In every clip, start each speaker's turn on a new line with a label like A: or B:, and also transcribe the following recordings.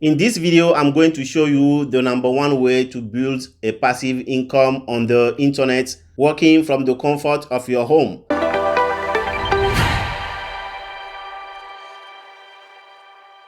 A: In this video, I'm going to show you the #1 way to build a passive income on the internet working from the comfort of your home.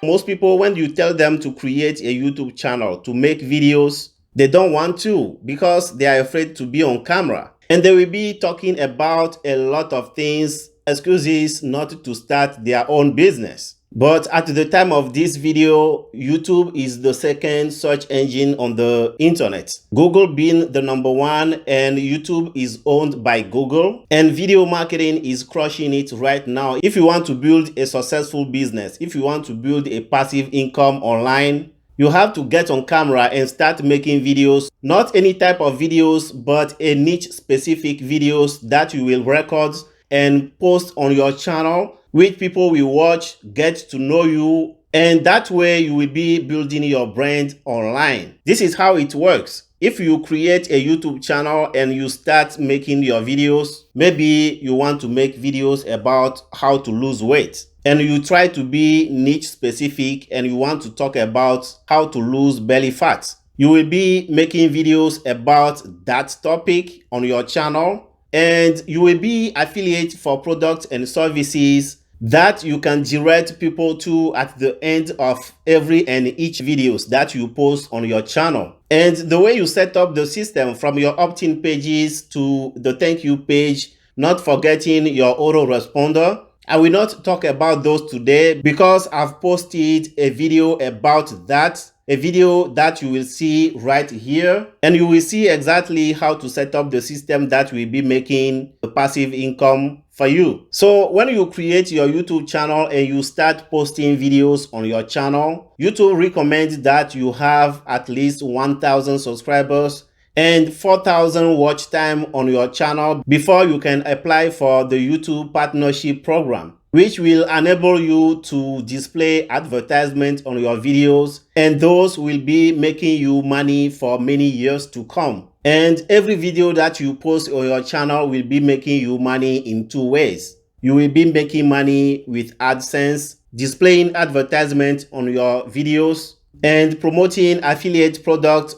A: Most people, when you tell them to create a YouTube channel, to make videos, they don't want to because they are afraid to be on camera. And they will be talking about a lot of things, excuses not to start their own business. But at the time of this video, YouTube is the second search engine on the internet. Google being the #1, and YouTube is owned by Google. And video marketing is crushing it right now. If you want to build a successful business, if you want to build a passive income online, you have to get on camera and start making videos. Not any type of videos, but a niche specific videos that you will record and post on your channel, which people will watch, get to know you, and that way you will be building your brand online. This is how it works. If you create a YouTube channel and you start making your videos, maybe you want to make videos about how to lose weight, and you try to be niche specific and you want to talk about how to lose belly fat. You will be making videos about that topic on your channel, and you will be affiliate for products and services that you can direct people to at the end of every and each videos that you post on your channel. And the way you set up the system from your opt-in pages to the thank you page, not forgetting your autoresponder. I will not talk about those today because I've posted a video about that, a video that you will see right here, and you will see exactly how to set up the system that will be making a passive income for you. So when you create your YouTube channel and you start posting videos on your channel, YouTube recommends that you have at least 1,000 subscribers and 4,000 watch time on your channel before you can apply for the YouTube partnership program, which will enable you to display advertisement on your videos, and those will be making you money for many years to come. And every video that you post on your channel will be making you money in two ways. You will be making money with AdSense, displaying advertisement on your videos, and promoting affiliate products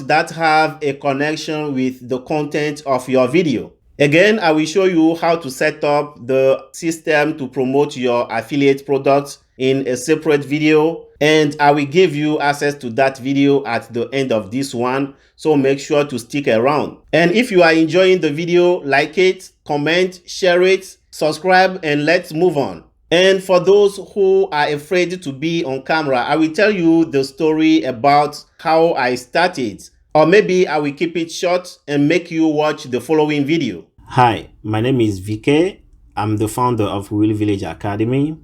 A: that have a connection with the content of your video. Again, I will show you how to set up the system to promote your affiliate products in a separate video, and I will give you access to that video at the end of this one, so make sure to stick around. And if you are enjoying the video, like it, comment, share it, subscribe, and let's move on. And for those who are afraid to be on camera, I will tell you the story about how I started. Or maybe I will keep it short and make you watch the following video. Hi, my name is VK. I'm the founder of Real Village Academy.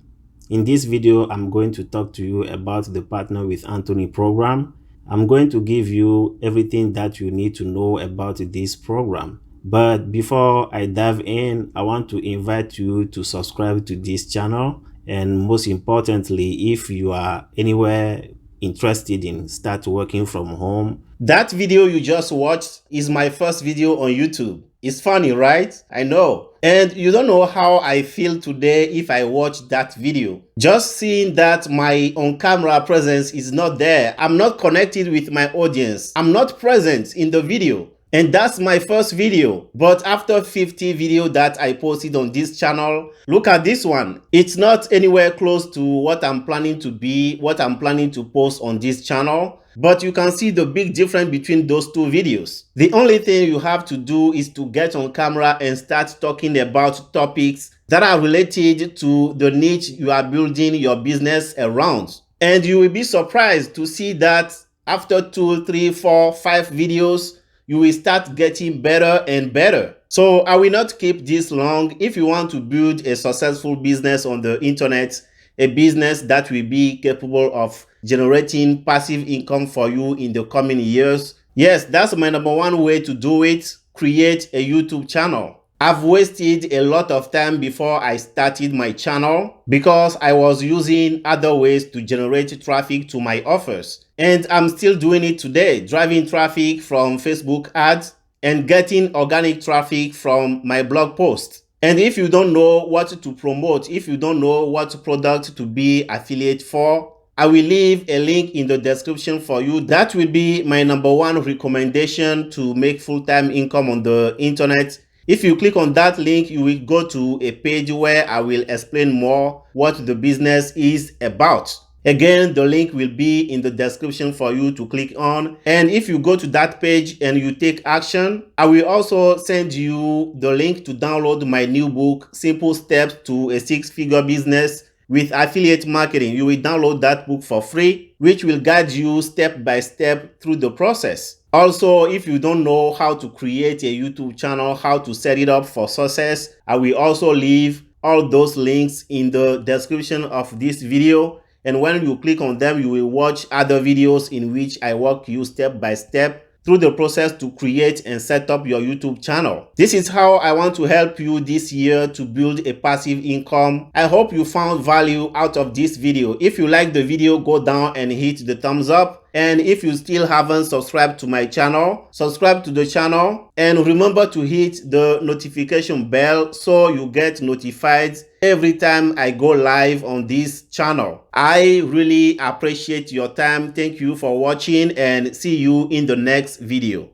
A: In this video, I'm going to talk to you about the Partner with Anthony program. I'm going to give you everything that you need to know about this program. But before I dive in, I want to invite you to subscribe to this channel. And most importantly, if you are anywhere interested in start working from home, that video you just watched is my first video on YouTube. It's funny, right? I know. And you don't know how I feel today if I watch that video. Just seeing that my on-camera presence is not there. I'm not connected with my audience. I'm not present in the video. And that's my first video. But after 50 videos that I posted on this channel, look at this one. It's not anywhere close to what I'm planning to be, what I'm planning to post on this channel. But you can see the big difference between those two videos. The only thing you have to do is to get on camera and start talking about topics that are related to the niche you are building your business around. And you will be surprised to see that after 2, 3, 4, 5 videos, you will start getting better and better. So I will not keep this long. If you want to build a successful business on the internet, a business that will be capable of generating passive income for you in the coming years, yes, that's my #1 way to do it. Create a YouTube channel. I've wasted a lot of time before I started my channel because I was using other ways to generate traffic to my offers. And I'm still doing it today, driving traffic from Facebook ads and getting organic traffic from my blog posts. And if you don't know what to promote, if you don't know what product to be affiliate for, I will leave a link in the description for you. That will be my #1 recommendation to make full-time income on the internet. If you click on that link, you will go to a page where I will explain more what the business is about. Again, the link will be in the description for you to click on. And if you go to that page and you take action, I will also send you the link to download my new book, Simple Steps to a 6-Figure Business with Affiliate Marketing. You will download that book for free, which will guide you step by step through the process. Also, if you don't know how to create a YouTube channel, how to set it up for success, I will also leave all those links in the description of this video. And when you click on them, you will watch other videos in which I walk you step by step through the process to create and set up your YouTube channel. This is how I want to help you this year to build a passive income. I hope you found value out of this video. If you like the video, go down and hit the thumbs up. And if you still haven't subscribed to my channel, subscribe to the channel and remember to hit the notification bell so you get notified every time I go live on this channel. I really appreciate your time. Thank you for watching and see you in the next video.